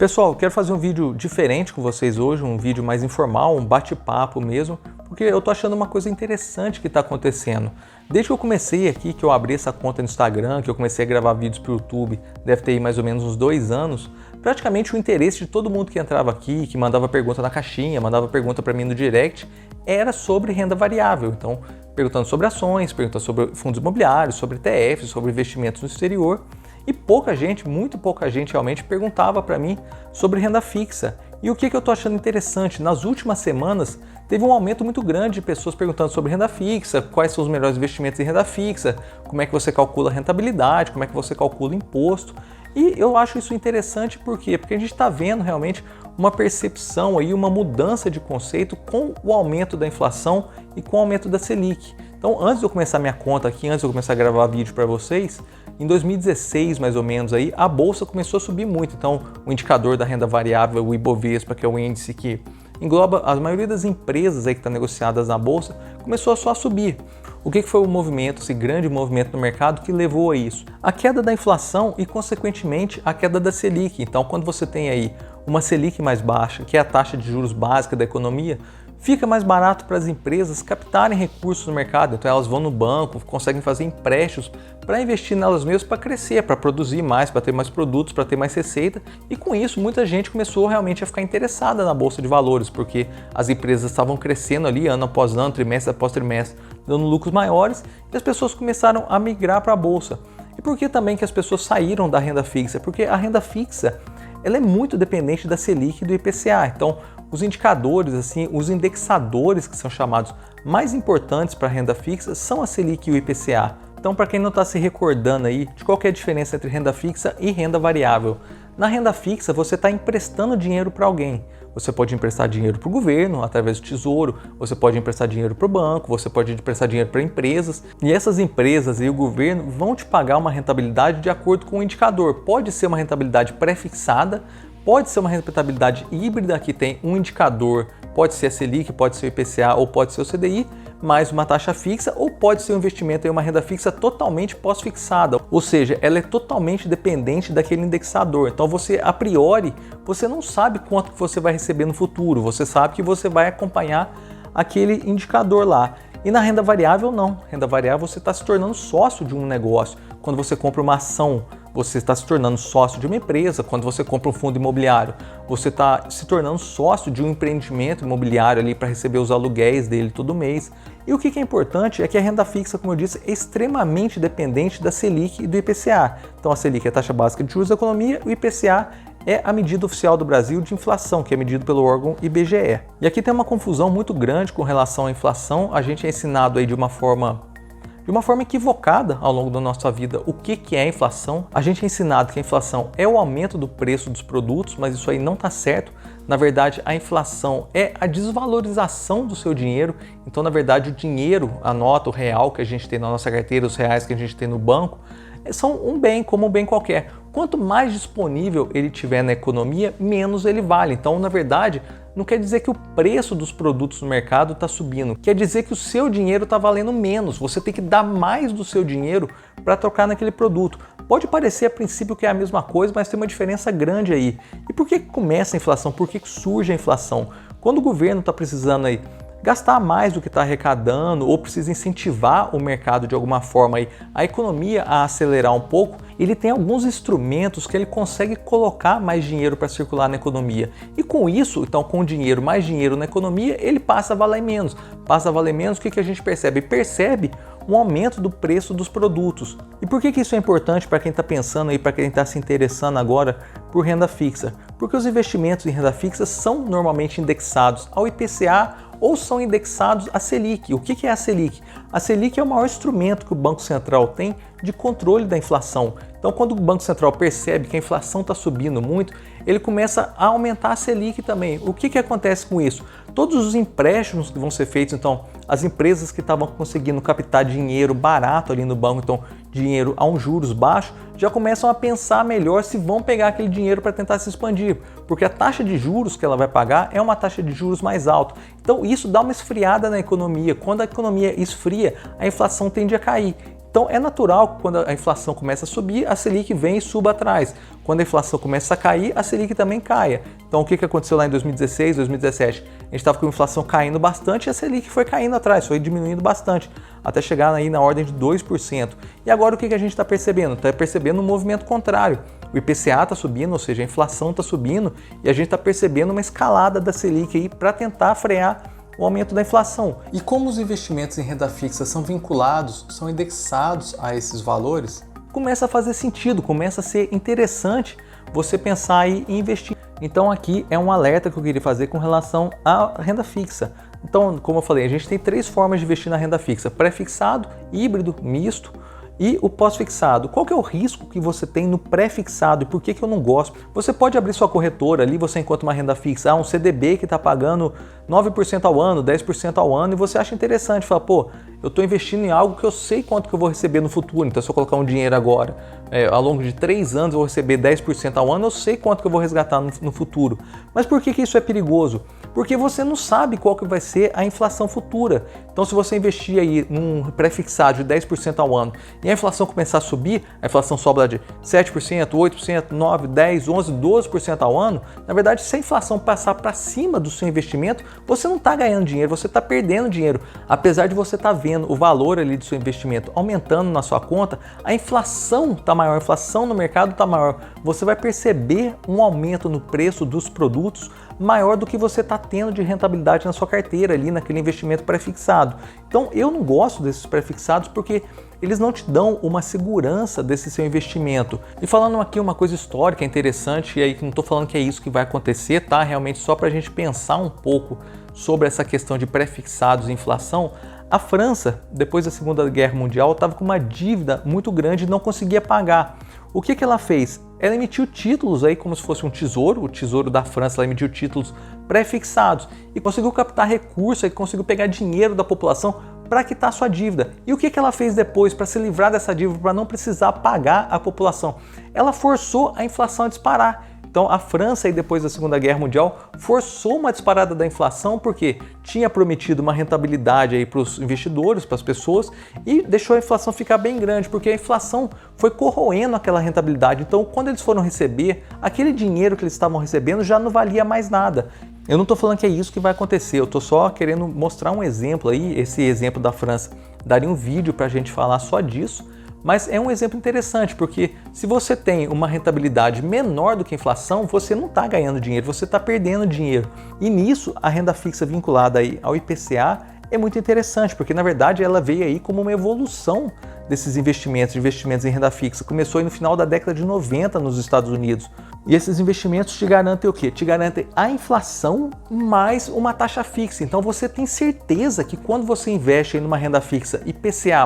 Pessoal, quero fazer um vídeo diferente com vocês hoje, um vídeo mais informal, um bate-papo mesmo, porque eu tô achando uma coisa interessante que está acontecendo. Desde que eu comecei aqui, que eu abri essa conta no Instagram, que eu comecei a gravar vídeos para o YouTube, deve ter aí mais ou menos uns 2 anos, praticamente o interesse de todo mundo que entrava aqui, que mandava pergunta na caixinha, mandava pergunta para mim no direct, era sobre renda variável. Então, perguntando sobre ações, perguntando sobre fundos imobiliários, sobre ETFs, sobre investimentos no exterior. E pouca gente, muito pouca gente realmente perguntava para mim sobre renda fixa. E o que eu estou achando interessante, nas últimas semanas teve um aumento muito grande de pessoas perguntando sobre renda fixa, quais são os melhores investimentos em renda fixa, como é que você calcula a rentabilidade, como é que você calcula imposto. E eu acho isso interessante por quê? Porque a gente está vendo realmente uma percepção aí, uma mudança de conceito com o aumento da inflação e com o aumento da Selic. Então, antes de eu começar minha conta aqui, antes de eu começar a gravar vídeo para vocês, em 2016, mais ou menos, aí, a Bolsa começou a subir muito. Então, o indicador da renda variável, o Ibovespa, que é o índice que engloba a maioria das empresas aí que estão negociadas na Bolsa, começou só a subir. O que foi o movimento, esse grande movimento no mercado que levou a isso? A queda da inflação e, consequentemente, a queda da Selic. Então, quando você tem aí uma Selic mais baixa, que é a taxa de juros básica da economia, fica mais barato para as empresas captarem recursos no mercado. Então elas vão no banco, conseguem fazer empréstimos para investir nelas mesmas, para crescer, para produzir mais, para ter mais produtos, para ter mais receita. E com isso muita gente começou realmente a ficar interessada na Bolsa de Valores, porque as empresas estavam crescendo ali ano após ano, trimestre após trimestre, dando lucros maiores, e as pessoas começaram a migrar para a Bolsa. E por que também que as pessoas saíram da renda fixa? Porque a renda fixa ela é muito dependente da Selic e do IPCA. Então, os indicadores, assim, os indexadores que são chamados mais importantes para a renda fixa são a Selic e o IPCA. Então, para quem não está se recordando aí de qual que é a diferença entre renda fixa e renda variável, na renda fixa você está emprestando dinheiro para alguém. Você pode emprestar dinheiro para o governo através do tesouro, você pode emprestar dinheiro para o banco, você pode emprestar dinheiro para empresas. E essas empresas e o governo vão te pagar uma rentabilidade de acordo com o indicador. Pode ser uma rentabilidade pré-fixada, pode ser uma rentabilidade híbrida que tem um indicador, pode ser a Selic, pode ser o IPCA ou pode ser o CDI, mais uma taxa fixa, ou pode ser um investimento em uma renda fixa totalmente pós-fixada, ou seja, ela é totalmente dependente daquele indexador. Então você, a priori, você não sabe quanto que você vai receber no futuro, você sabe que você vai acompanhar aquele indicador lá. E na renda variável não, renda variável você está se tornando sócio de um negócio. Quando você compra uma ação, você está se tornando sócio de uma empresa. Quando você compra um fundo imobiliário, você está se tornando sócio de um empreendimento imobiliário ali para receber os aluguéis dele todo mês. E o que é importante é que a renda fixa, como eu disse, é extremamente dependente da Selic e do IPCA. Então a Selic é a taxa básica de juros da economia, o IPCA é a medida oficial do Brasil de inflação, que é medido pelo órgão IBGE. E aqui tem uma confusão muito grande com relação à inflação. A gente é ensinado aí de uma forma equivocada ao longo da nossa vida o que é a inflação. A gente é ensinado que a inflação é o aumento do preço dos produtos, mas isso aí não está certo. Na verdade, a inflação é a desvalorização do seu dinheiro. Então, na verdade, o dinheiro, a nota, o real que a gente tem na nossa carteira, os reais que a gente tem no banco, são um bem como um bem qualquer. Quanto mais disponível ele tiver na economia, menos ele vale. Então, na verdade, não quer dizer que o preço dos produtos no mercado está subindo. Quer dizer que o seu dinheiro está valendo menos. Você tem que dar mais do seu dinheiro para trocar naquele produto. Pode parecer a princípio que é a mesma coisa, mas tem uma diferença grande aí. E por que começa a inflação? Por que surge a inflação? Quando o governo está precisando aí gastar mais do que está arrecadando ou precisa incentivar o mercado de alguma forma aí, a economia a acelerar um pouco, ele tem alguns instrumentos que ele consegue colocar mais dinheiro para circular na economia. E com isso, então com dinheiro, mais dinheiro na economia, ele passa a valer menos. Passa a valer menos, o que a gente percebe? Percebe um aumento do preço dos produtos. E por que isso é importante para quem está pensando aí, para quem está se interessando agora por renda fixa? Porque os investimentos em renda fixa são normalmente indexados ao IPCA ou são indexados à Selic. O que é a Selic? A Selic é o maior instrumento que o Banco Central tem de controle da inflação. Então, quando o Banco Central percebe que a inflação está subindo muito, ele começa a aumentar a Selic também. O que acontece com isso? Todos os empréstimos que vão ser feitos, então, as empresas que estavam conseguindo captar dinheiro barato ali no banco, então, dinheiro a um juros baixo, já começam a pensar melhor se vão pegar aquele dinheiro para tentar se expandir, porque a taxa de juros que ela vai pagar é uma taxa de juros mais alta. Então, isso dá uma esfriada na economia. Quando a economia esfria, a inflação tende a cair. Então é natural que quando a inflação começa a subir, a Selic vem e suba atrás. Quando a inflação começa a cair, a Selic também caia. Então o que aconteceu lá em 2016, 2017? A gente estava com a inflação caindo bastante e a Selic foi caindo atrás, foi diminuindo bastante, até chegar aí na ordem de 2%. E agora o que a gente está percebendo? Está percebendo um movimento contrário. O IPCA está subindo, ou seja, a inflação está subindo e a gente está percebendo uma escalada da Selic aí para tentar frear o aumento da inflação. E como os investimentos em renda fixa são vinculados, são indexados a esses valores, começa a fazer sentido, começa a ser interessante você pensar aí em investir. Então aqui é um alerta que eu queria fazer com relação à renda fixa. Então, como eu falei, a gente tem 3 formas de investir na renda fixa: pré-fixado, híbrido, misto e o pós-fixado. Qual que é o risco que você tem no pré-fixado e por que eu não gosto? Você pode abrir sua corretora ali, você encontra uma renda fixa, um CDB que está pagando 9% ao ano, 10% ao ano e você acha interessante, fala, pô, eu estou investindo em algo que eu sei quanto que eu vou receber no futuro, então se eu colocar um dinheiro agora, ao longo de 3 anos eu vou receber 10% ao ano, eu sei quanto que eu vou resgatar no futuro. Mas por que isso é perigoso? Porque você não sabe qual que vai ser a inflação futura. Então se você investir aí num pré-fixado de 10% ao ano e a inflação começar a subir, a inflação sobe lá de 7%, 8%, 9%, 10%, 11%, 12% ao ano, na verdade se a inflação passar para cima do seu investimento, você não está ganhando dinheiro, você está perdendo dinheiro. Apesar de você estar vendo o valor ali do seu investimento aumentando na sua conta, a inflação está maior, a inflação no mercado está maior. Você vai perceber um aumento no preço dos produtos maior do que você está tendo de rentabilidade na sua carteira ali naquele investimento pré-fixado. Então eu não gosto desses pré-fixados porque eles não te dão uma segurança desse seu investimento. E falando aqui uma coisa histórica interessante, e aí não estou falando que é isso que vai acontecer, tá? Realmente só para a gente pensar um pouco sobre essa questão de pré-fixados e inflação. A França, depois da Segunda Guerra Mundial, estava com uma dívida muito grande e não conseguia pagar. O que ela fez? Ela emitiu títulos aí como se fosse um tesouro, o Tesouro da França, ela emitiu títulos pré-fixados e conseguiu captar recursos, e conseguiu pegar dinheiro da população para quitar sua dívida. E o que ela fez depois para se livrar dessa dívida, para não precisar pagar a população? Ela forçou a inflação a disparar. Então a França, aí, depois da Segunda Guerra Mundial, forçou uma disparada da inflação porque tinha prometido uma rentabilidade para os investidores, para as pessoas, e deixou a inflação ficar bem grande, porque a inflação foi corroendo aquela rentabilidade. Então quando eles foram receber, aquele dinheiro que eles estavam recebendo já não valia mais nada. Eu não estou falando que é isso que vai acontecer, eu estou só querendo mostrar um exemplo aí, esse exemplo da França. Daria um vídeo para a gente falar só disso, mas é um exemplo interessante, porque se você tem uma rentabilidade menor do que a inflação, você não está ganhando dinheiro, você está perdendo dinheiro. E nisso, a renda fixa vinculada aí ao IPCA é muito interessante, porque na verdade ela veio aí como uma evolução desses investimentos em renda fixa. Começou aí no final da década de 90 nos Estados Unidos. E esses investimentos te garantem o quê? Te garantem a inflação mais uma taxa fixa. Então você tem certeza que quando você investe em uma renda fixa IPCA+,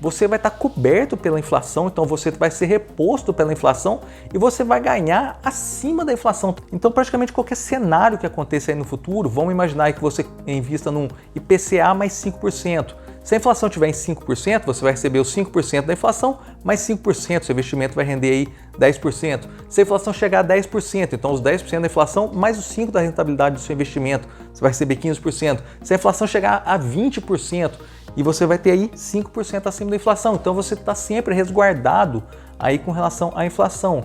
você vai estar coberto pela inflação, então você vai ser reposto pela inflação e você vai ganhar acima da inflação. Então praticamente qualquer cenário que aconteça aí no futuro, vamos imaginar que você invista num IPCA mais 5%. Se a inflação estiver em 5%, você vai receber os 5% da inflação, mais 5%, seu investimento vai render aí 10%. Se a inflação chegar a 10%, então os 10% da inflação, mais os 5% da rentabilidade do seu investimento, você vai receber 15%. Se a inflação chegar a 20%, e você vai ter aí 5% acima da inflação, então você está sempre resguardado aí com relação à inflação.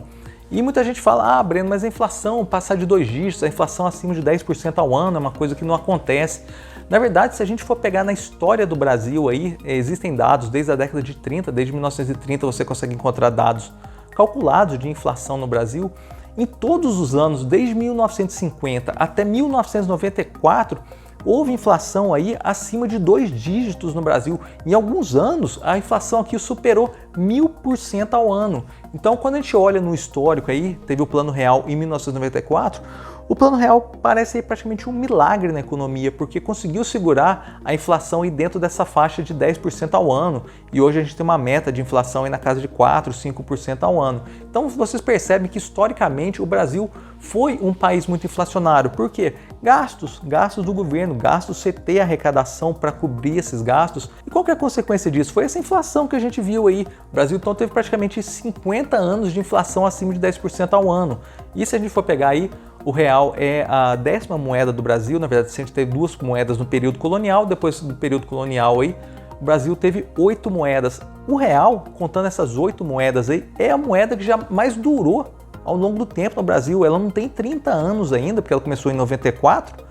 E muita gente fala, Breno, mas a inflação passar de 2 dígitos, a inflação acima de 10% ao ano é uma coisa que não acontece. Na verdade, se a gente for pegar na história do Brasil aí, existem dados desde a década de 30, desde 1930 você consegue encontrar dados calculados de inflação no Brasil. Em todos os anos, desde 1950 até 1994, houve inflação aí acima de 2 dígitos no Brasil. Em alguns anos, a inflação aqui superou 1000% ao ano. Então, quando a gente olha no histórico aí, teve o Plano Real em 1994, o Plano Real parece praticamente um milagre na economia, porque conseguiu segurar a inflação aí dentro dessa faixa de 10% ao ano. E hoje a gente tem uma meta de inflação aí na casa de 4, 5% ao ano. Então vocês percebem que historicamente o Brasil foi um país muito inflacionário. Por quê? Gastos do governo, gastos, você ter arrecadação para cobrir esses gastos. E qual que é a consequência disso? Foi essa inflação que a gente viu aí. O Brasil então teve praticamente 50 anos de inflação acima de 10% ao ano. E se a gente for pegar aí, o real é a 10ª moeda do Brasil. Na verdade, a gente teve 2 moedas no período colonial, depois do período colonial aí, o Brasil teve 8 moedas. O real, contando essas 8 moedas aí, é a moeda que já mais durou ao longo do tempo no Brasil. Ela não tem 30 anos ainda, porque ela começou em 94.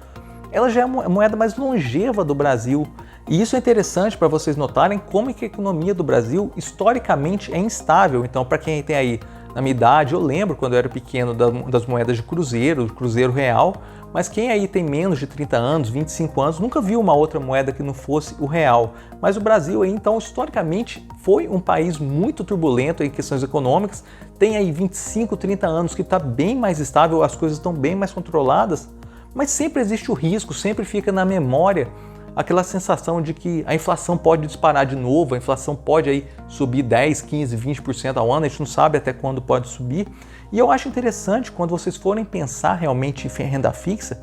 Ela já é a moeda mais longeva do Brasil. E isso é interessante para vocês notarem como é que a economia do Brasil historicamente é instável. Então, para quem tem aí na minha idade, eu lembro quando eu era pequeno das moedas de cruzeiro, cruzeiro real, mas quem aí tem menos de 30 anos, 25 anos, nunca viu uma outra moeda que não fosse o real. Mas o Brasil aí, então, historicamente, foi um país muito turbulento em questões econômicas, tem aí 25, 30 anos que está bem mais estável, as coisas estão bem mais controladas, mas sempre existe o risco, sempre fica na memória aquela sensação de que a inflação pode disparar de novo, a inflação pode aí subir 10, 15, 20% ao ano, a gente não sabe até quando pode subir. E eu acho interessante, quando vocês forem pensar realmente em renda fixa,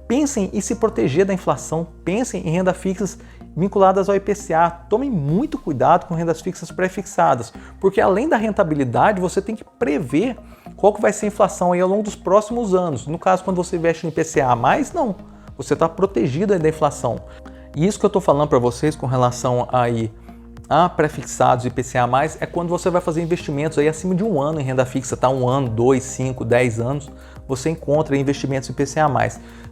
pensem em se proteger da inflação, pensem em rendas fixas vinculadas ao IPCA. Tomem muito cuidado com rendas fixas pré-fixadas, porque além da rentabilidade, você tem que prever qual que vai ser a inflação aí ao longo dos próximos anos. No caso, quando você investe no IPCA+, não, você está protegido aí da inflação. E isso que eu estou falando para vocês com relação aí a pré-fixados e IPCA+, é quando você vai fazer investimentos aí acima de um ano em renda fixa, tá? 1 ano, 2, 5, 10 anos, você encontra investimentos IPCA+.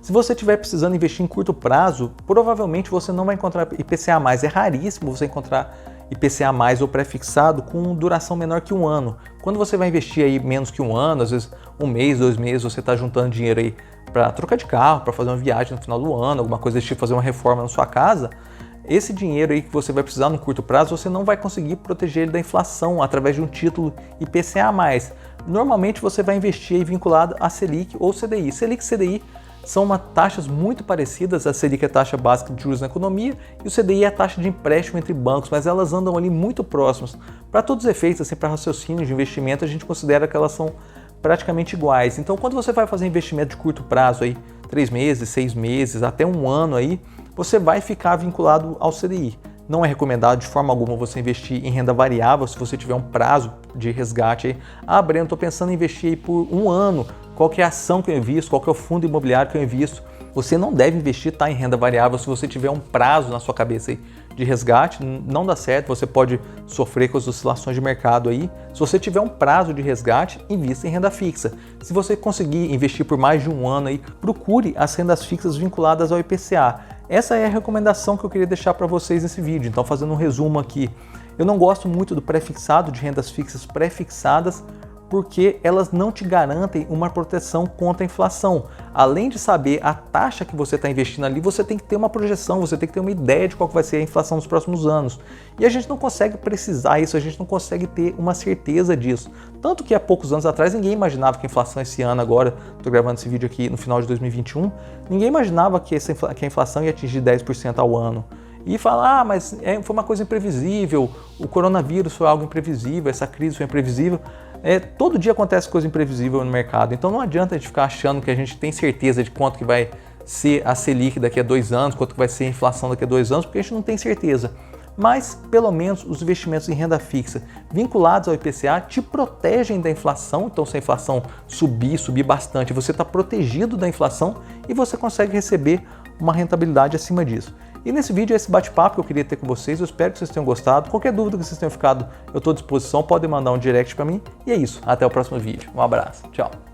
Se você estiver precisando investir em curto prazo, provavelmente você não vai encontrar IPCA+. É raríssimo você encontrar IPCA+, ou pré-fixado com duração menor que 1 ano. Quando você vai investir aí menos que 1 ano, às vezes 1 mês, 2 meses, você está juntando dinheiro aí para trocar de carro, para fazer uma viagem no final do ano, alguma coisa desse tipo, fazer uma reforma na sua casa, esse dinheiro aí que você vai precisar no curto prazo, você não vai conseguir proteger ele da inflação através de um título IPCA+. Normalmente você vai investir aí vinculado a Selic ou CDI. Selic e CDI são taxas muito parecidas. A Selic é a taxa básica de juros na economia e o CDI é a taxa de empréstimo entre bancos, mas elas andam ali muito próximas. Para todos os efeitos, assim, para raciocínio de investimento, a gente considera que elas são praticamente iguais. Então, quando você vai fazer investimento de curto prazo, aí, 3 meses, 6 meses, até 1 ano, aí, você vai ficar vinculado ao CDI. Não é recomendado de forma alguma você investir em renda variável se você tiver um prazo de resgate. Aí. Ah, Breno, estou pensando em investir aí por 1 ano. Qual que é a ação que eu invisto? Qual que é o fundo imobiliário que eu invisto? Você não deve investir em renda variável se você tiver um prazo na sua cabeça aí de resgate. Não dá certo, você pode sofrer com as oscilações de mercado aí. Se você tiver um prazo de resgate, invista em renda fixa. Se você conseguir investir por mais de 1 ano aí, procure as rendas fixas vinculadas ao IPCA. Essa é a recomendação que eu queria deixar para vocês nesse vídeo. Então, fazendo um resumo aqui, eu não gosto muito do pré-fixado, de rendas fixas pré-fixadas, porque elas não te garantem uma proteção contra a inflação. Além de saber a taxa que você está investindo ali, você tem que ter uma projeção, você tem que ter uma ideia de qual vai ser a inflação nos próximos anos. E a gente não consegue precisar isso, a gente não consegue ter uma certeza disso. Tanto que há poucos anos atrás ninguém imaginava que a inflação esse ano, agora, estou gravando esse vídeo aqui no final de 2021, ninguém imaginava que a inflação ia atingir 10% ao ano. E falar, mas foi uma coisa imprevisível, o coronavírus foi algo imprevisível, essa crise foi imprevisível. Todo dia acontece coisa imprevisível no mercado, então não adianta a gente ficar achando que a gente tem certeza de quanto que vai ser a Selic daqui a 2 anos, quanto que vai ser a inflação daqui a 2 anos, porque a gente não tem certeza. Mas, pelo menos, os investimentos em renda fixa vinculados ao IPCA te protegem da inflação. Então, se a inflação subir bastante, você está protegido da inflação e você consegue receber uma rentabilidade acima disso. E nesse vídeo é esse bate-papo que eu queria ter com vocês, eu espero que vocês tenham gostado. Qualquer dúvida que vocês tenham ficado, eu estou à disposição, podem mandar um direct para mim. E é isso, até o próximo vídeo. Um abraço, tchau!